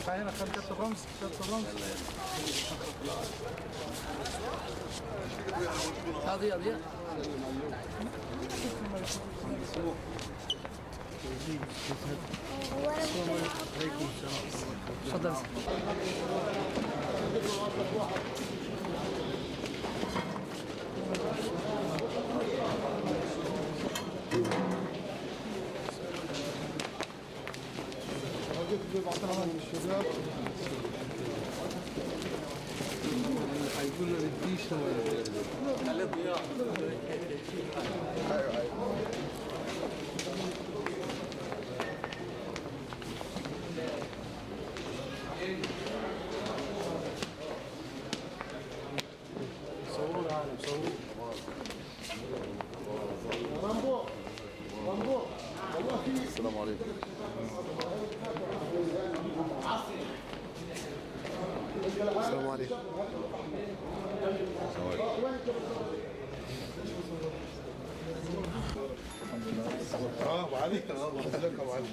هنا خد كابتن رمز هذه أضياء تفضل. هيقول له بديش السلام عليكم. السلام عليكم. وعليك لك وعليك.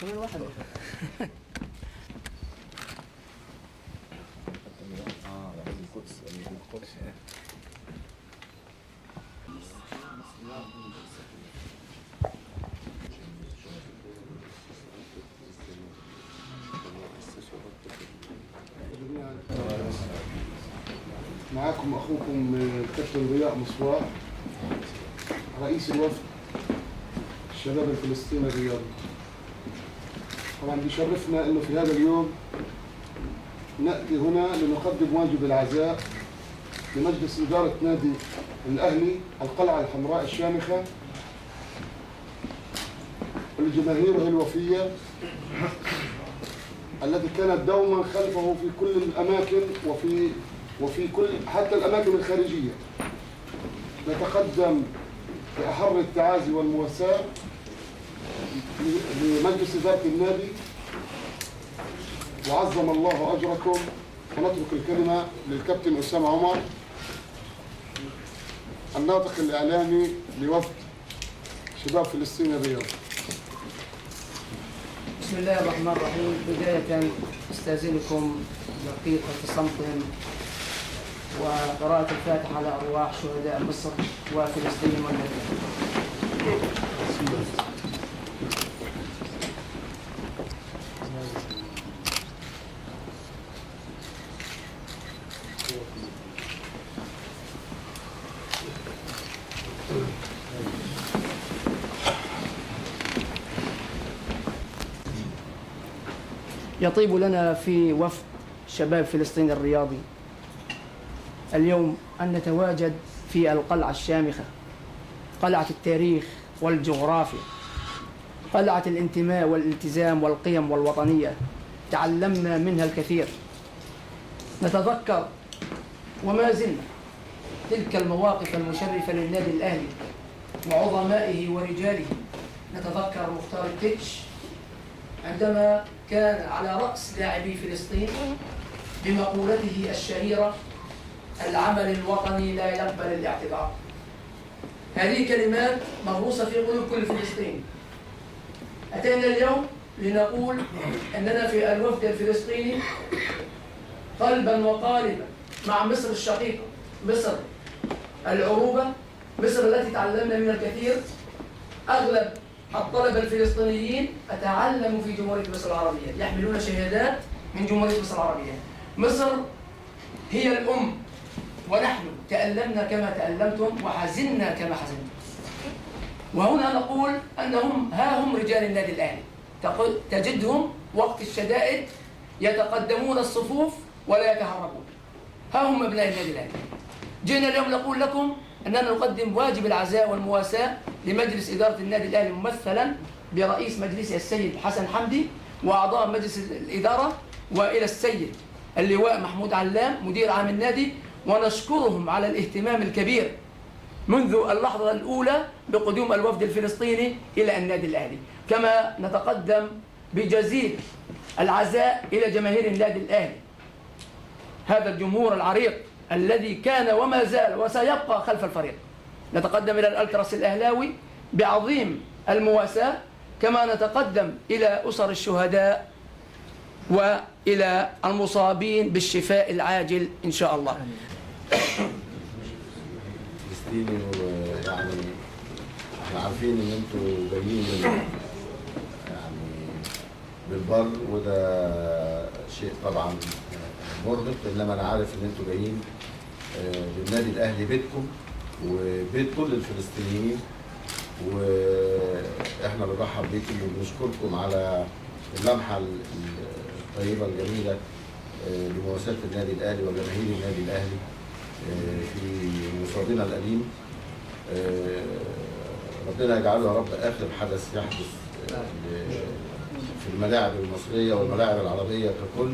كمان واحدة. القدس. معاكم أخوكم كابتن ضياء مصباح رئيس الوفد الشباب الفلسطيني الرياضي. طبعا بيشرفنا انه في هذا اليوم نأتي هنا لنقدم واجب العزاء لمجلس إدارة نادي الأهلي القلعة الحمراء الشامخة ولجماهيره الوفية التي كانت دوما خلفه في كل الأماكن وفي كل حتى الأماكن الخارجية. نتقدم بأحر التعازي والمواساة لمجلس إدارة النادي وعظم الله أجركم، ونترك الكلمة للكابتن أسامة عمر الناطق الإعلامي لوفد شباب فلسطين الرياض. بسم الله الرحمن الرحيم. بداية استأذنكم دقيقة صمت وقراءة الفاتحة على أرواح شهداء مصر وفلسطين والمدينة. يطيب لنا في وفد شباب فلسطين الرياضي اليوم أن نتواجد في القلعة الشامخة، قلعة التاريخ والجغرافيا، قلعة الانتماء والالتزام والقيم والوطنية. تعلمنا منها الكثير. نتذكر وما زلنا تلك المواقف المشرفة للنادي الأهلي وعظمائه ورجاله. نتذكر مختار التتش عندما كان على رأس لاعبي فلسطين بمقولته الشهيرة: العمل الوطني لا يقبل الاعتذار. هذه كلمات مغروسة في قلوب كل فلسطيني. أتينا اليوم لنقول أننا في الوفد الفلسطيني قلبا وقالبا مع مصر الشقيقة، مصر العروبة، مصر التي تعلمنا منها الكثير. أغلب الطلبة الفلسطينيين أتعلموا في جمهورية مصر العربية، يحملون شهادات من جمهورية مصر العربية. مصر هي الأم، ونحن تألمنا كما تألمتم وحزنا كما حزنتم. وهنا نقول أنهم ها هم رجال النادي الأهلي، تجدهم وقت الشدائد يتقدمون الصفوف ولا يتهربون. ها هم أبناء النادي الأهلي. جئنا اليوم نقول لكم أننا نقدم واجب العزاء والمواساة لمجلس إدارة النادي الأهلي ممثلا برئيس مجلسه السيد حسن حمدي وأعضاء مجلس الإدارة، وإلى السيد اللواء محمود علام مدير عام النادي، ونشكرهم على الاهتمام الكبير منذ اللحظة الأولى بقدوم الوفد الفلسطيني إلى النادي الأهلي. كما نتقدم بجزيل العزاء إلى جماهير النادي الأهلي، هذا الجمهور العريق الذي كان وما زال وسيبقى خلف الفريق. نتقدم إلى الألتراس الأهلاوي بعظيم المواساة، كما نتقدم إلى أسر الشهداء وإلى المصابين بالشفاء العاجل إن شاء الله. فلسطيني، ويعني احنا عارفين ان انتوا جايين من يعني بالبر، وده شيء طبعا مرهق، انما انا عارف ان انتوا جايين للنادي الاهلي، بيتكم وبيت كل الفلسطينيين، واحنا بنرحب بيكم وبنشكركم على اللمحه الطيبه الجميله لمواساة النادي الاهلي وجماهير النادي الاهلي في مصابنا الأليم. ربنا يجعله يا رب آخر حدث يحدث في الملاعب المصرية والملاعب العربية ككل،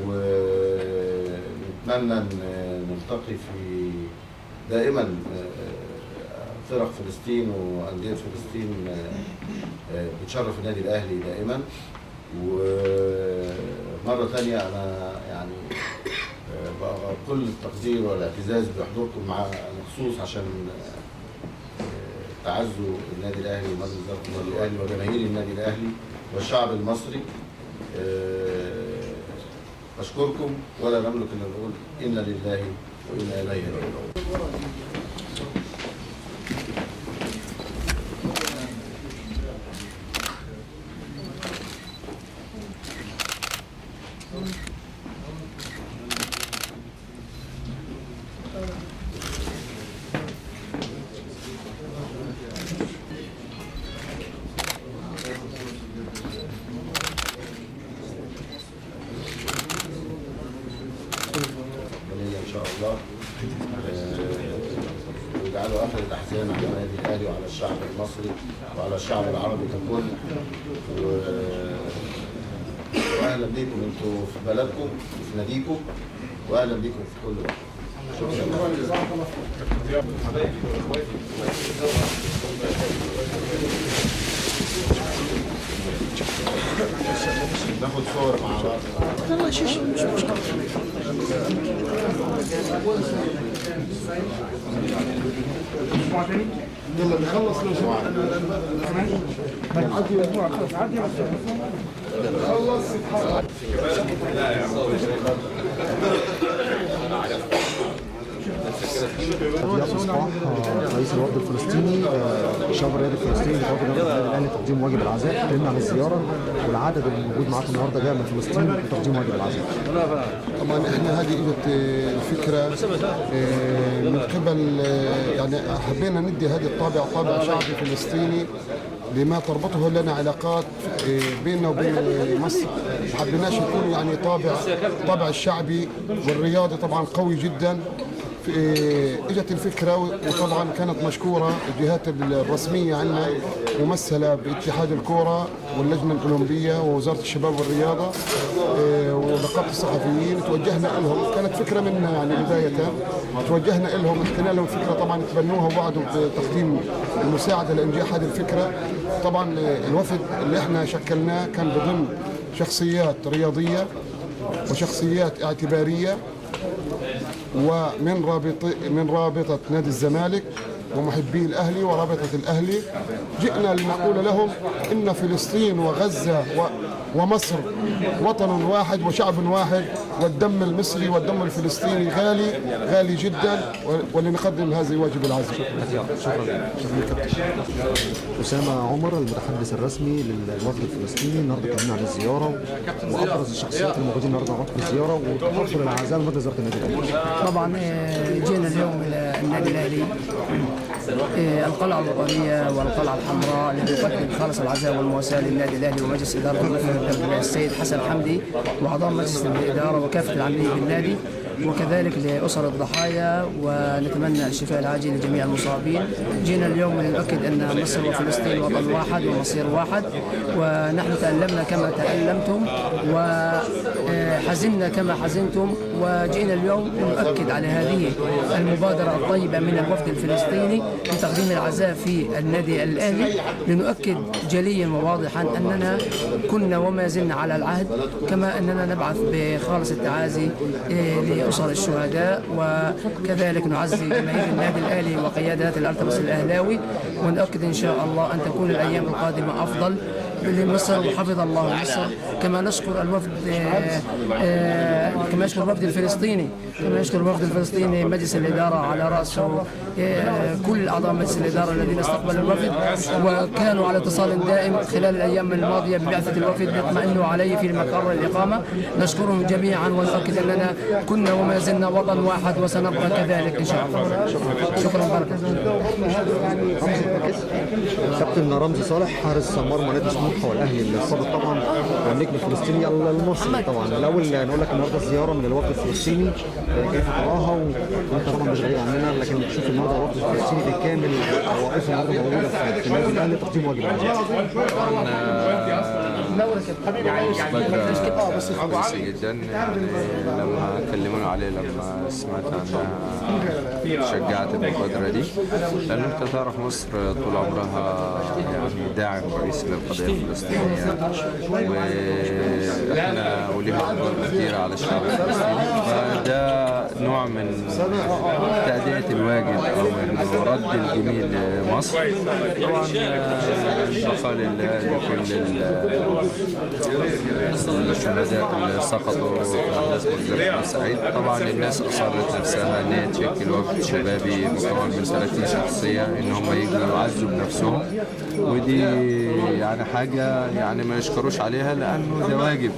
ونتمنى نلتقي في دائما فرق فلسطين وأندية فلسطين بتشرف النادي الأهلي دائما. ومرة ثانية أنا يعني كل التقدير والاعتزاز بحضوركم مع مخصوص عشان تعزوا النادي الاهلي ومجلس اداره النادي الاهلي وجماهير النادي الاهلي والشعب المصري. اشكركم ولا نملك ان نقول انا لله وانا اليه راجعون. ان شاء الله ويجعلوا اخر الاحزان على النادي الاهلي وعلى الشعب المصري وعلى الشعب العربي ككل. واهلا بيكم انتوا في بلدكم وفي ناديكم، واهلا بيكم في كل وقت. ناخد صور مع بعض. لا مش مشكلة. يلا نخلص لو سمحت. عدي مجموعة خلاص عدي خلص. ضياء مصباح رئيس الوفد الفلسطيني الشباب الرياضي الفلسطيني بتوجه النادي الاهلي تقديم واجب العزاء. اتكلمنا عن الزياره والعدد اللي موجود معاكم النهارده جاي من فلسطين لتقديم واجب العزاء. طبعا احنا هذه اجت الفكره من قبل يعني حبينا ندي هذه الطابع طابع شعبي فلسطيني لما تربطه لنا علاقات بيننا وبين مصر. ما حبيناش يكون يعني طابع الشعبي والرياضي طبعا قوي جدا. اجت الفكره وطبعا كانت مشكوره الجهات الرسميه عندنا ممثله باتحاد الكوره واللجنه الاولمبيه ووزاره الشباب والرياضه ونقابه الصحفيين. توجهنا لهم، كانت فكره منا يعني بدايه، توجهنا لهم حكينا لهم فكره طبعا تبنوها ووعدوا بتقديم المساعده لانجاح هذه الفكره. طبعا الوفد اللي احنا شكلناه كان بضمن شخصيات رياضيه وشخصيات اعتباريه ومن رابطة نادي الزمالك ومحبي الأهلي ورابطة الأهلي. جئنا لنقول لهم إن فلسطين وغزة ومصر وطن واحد وشعب واحد، والدم المصري والدم الفلسطيني غالي جدا، ولنقدم هذا واجب العزاء. شكرا كابتن. أسامة عمر المتحدث الرسمي للوفد الفلسطيني، النهارده اتكلمنا عن الزياره وابرز الشخصيات الموجودين النهارده معاكم في الزياره وتحضر العزاء لمده زياره النادي الاهلي. طبعا جينا اليوم الى النادي الاهلي القلعه الوطنيه والقلعه الحمراء لنقدم خالص العزاء والمواساه للنادي الاهلي ومجلس اداره السيد حسن حمدي واعضاء مجلس الاداره وكافه العاملين بالنادي، وكذلك لأسر الضحايا، ونتمنى الشفاء العاجل لجميع المصابين. جينا اليوم لنؤكد أن مصر وفلسطين وطن واحد ومصير واحد، ونحن تألمنا كما تألمتم وحزننا كما حزنتم، وجئنا اليوم لنؤكد على هذه المبادرة الطيبة من الوفد الفلسطيني لتقديم العزاء في النادي الأهلي، لنؤكد جليا وواضحا أننا كنا وما زلنا على العهد، كما أننا نبعث بخالص التعازي لأسر الشهداء، وكذلك نعزي جماهير النادي الأهلي وقيادات الألتراس الأهلاوي، ونؤكد إن شاء الله أن تكون الأيام القادمة أفضل لمصر وحفظ الله مصر. كما نشكر الوفد كما يشكر الوفد الفلسطيني مجلس الإدارة على رأسه كل أعضاء مجلس الإدارة الذين استقبلوا الوفد وكانوا على اتصال دائم خلال الأيام الماضية ببعثة الوفد ليطمئنوا عليه في مقر الإقامة. نشكرهم جميعا ونؤكد أننا كنا وما زلنا وطن واحد وسنبقى كذلك إن شاء الله. شكرا بارك. كابتن رمزي صالح حارس مرمى نادي سموحه والاهلي السابق طبعا والنجم الفلسطيني المصري. طبعا الاول نقول لك النهارده زياره من الوفد الفلسطيني كيف تراها؟ وانت طبعا مش غريب عننا، لكن تشوف النهارده الوفد الفلسطيني بالكامل واقف النهارده موجوده في النادي الاهلي تقديم واجب العزاء. كويسة جدا يعني لما كلمونا عليه، لما سمعت عنها شجعت المبادرة دي، لأن أنت تعرف مصر طول عمرها يعني داعم رئيسي للقضية الفلسطينية، وإحنا وليها أدوار كثيرة على الشعب الفلسطيني، فده نوع من تأدية الواجب أو من رد الجميل لمصر. طبعا البقاء لله لكل الشهداء اللي سقطوا في أحداث مجزرة بورسعيد. طبعا الناس أصرت نفسها إن هي تشكل وفد شبابي مكون من 30 شخصية إن هم يجوا يعزوا بنفسهم، ودي يعني حاجة يعني ما يشكروش عليها، لأنه ده واجب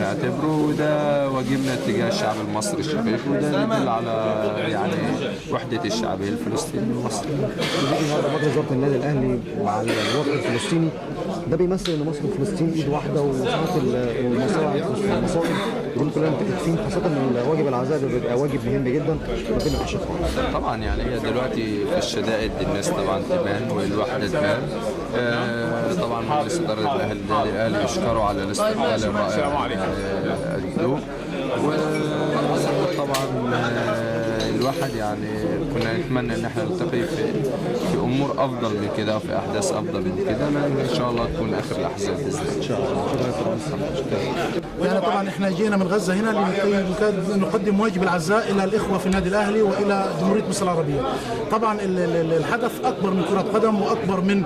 نعتبره، وده واجبنا تجاه الشعب المصري الشقيق، وده يدل على يعني وحدة الشعبية الفلسطيني المصري. النهارده وزارة النادي الأهلي مع الوفد الفلسطيني، ده بيمثل إن مصر وفلسطين إيد واحدة، وساعات المصائب يكون كلنا متكاتفين، خاصة إن واجب العزاء بيبقى واجب مهم جدا ربنا يحشفه. طبعا يعني هي دلوقتي في الشدائد الناس طبعا تبان والوحدة تبان. طبعا مجلس إدارة النادي الأهلي يشكروا على الاستقبال الرائع له، وطبعا الواحد يعني كنا نتمنى ان احنا نلتقي في امور افضل من كده وفي احداث افضل من كده، لان ان شاء الله تكون اخر الاحزاب باذن الله. ان شاء الله. يعني طبعا احنا جينا من غزه هنا لنقدم واجب العزاء الى الاخوه في النادي الاهلي والى جمهوريه مصر العربيه. طبعا الحدث اكبر من كره قدم واكبر من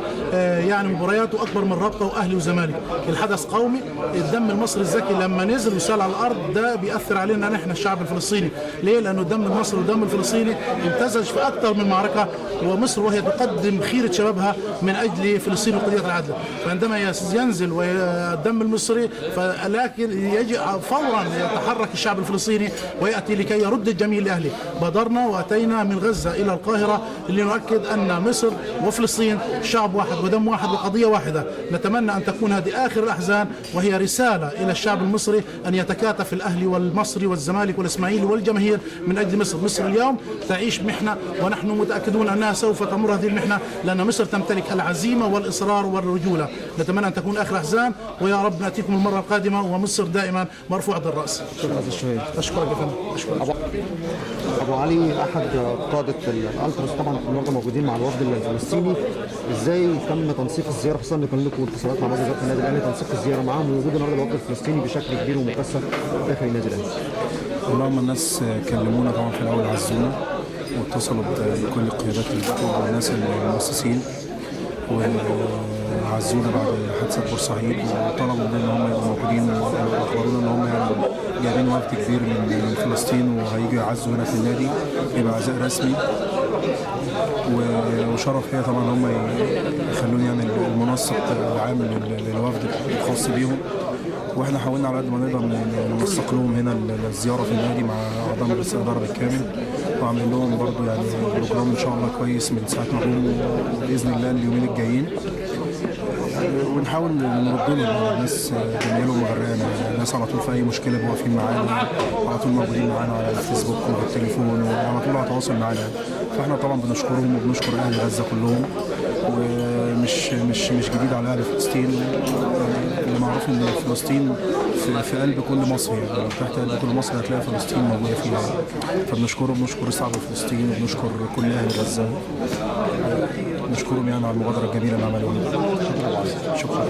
يعني مباريات واكبر من رابطه واهلي وزمالك. الحدث قومي، الدم المصري الزكي لما نزل وسال على الارض ده بيأثر علينا نحن الشعب الفلسطيني. ليه؟ لانه الدم المصري والدم الفلسطيني امتزج نزج في اكثر من معركه، ومصر وهي تقدم خيره شبابها من اجل فلسطين وقضيه العدل. فعندما ينزل والدم المصري فلكن يجب فورا يتحرك الشعب الفلسطيني وياتي لكي يرد الجميل لاهله. بادرنا واتينا من غزه الى القاهره لنؤكد ان مصر وفلسطين شعب واحد ودم واحد وقضيه واحده. نتمنى ان تكون هذه اخر الاحزان، وهي رساله الى الشعب المصري ان يتكاتف الاهلي والمصري والزمالك والاسماعيلي والجماهير من اجل مصر. مصر اليوم تعيش محنه، ونحن متاكدون انها سوف تمر هذه المحنه، لان مصر تمتلك العزيمه والاصرار والرجوله. نتمنى ان تكون اخر احزان، ويا رب ناتيكم المره القادمه ومصر دائما مرفوعه الراس. شكرا يا الشهيد. اشكرك يا فندم. اشكرك. ابو علي، احد قاده الالتراس طبعا النهارده موجودين مع الوفد الفلسطيني، ازاي تم تنسيق الزياره، خصوصا ان كان لكم اتصالات مع بعض وزاره النادي الاهلي، تنسيق الزياره معاهم ووجود النهارده الوفد الفلسطيني بشكل كبير ومكثف داخل النادي الاهلي؟ والله هم الناس كلمونا طبعا في الاول، عزونا واتصلوا بكل قيادات والناس المؤسسين وعزونا بعد حادثه بورسعيد، وطلبوا مننا ان هم يبقوا موجودين، واخبرونا ان هم يعني جايبين وفد كبير من فلسطين وهيجوا يعزوا هنا في النادي، يبقى عزاء رسمي. وشرف ليا طبعا هم يخلوني يعني المنسق العام للوفد الخاص بيهم، واحنا حاولنا على قد ما نقدر ننسق لهم هنا الزياره في النادي مع اعضاء مجلس الاداره بالكامل، وعاملين لهم برضه يعني بروجرام ان شاء الله كويس من ساعه ما جم باذن الله اليومين الجايين، ونحاول نرد لهم. الناس جميلهم وغرقانه، الناس على طول في اي مشكله بيبقوا واقفين معانا، على طول موجودين معانا على الفيسبوك وبالتليفون، وعلى طول على تواصل معانا. فاحنا طبعا بنشكرهم وبنشكر اهل غزه كلهم، ومش جديد على اهل فلسطين. اللي معروف ان فلسطين في قلب كل مصر، يعني تحت قلب كل مصر هتلاقي فلسطين موجوده فيها. فبنشكرهم، بنشكر الشعب الفلسطيني، وبنشكر كل اهل غزه، نشكرهم يعني على المبادره الجميله اللي عملوها. شكرا.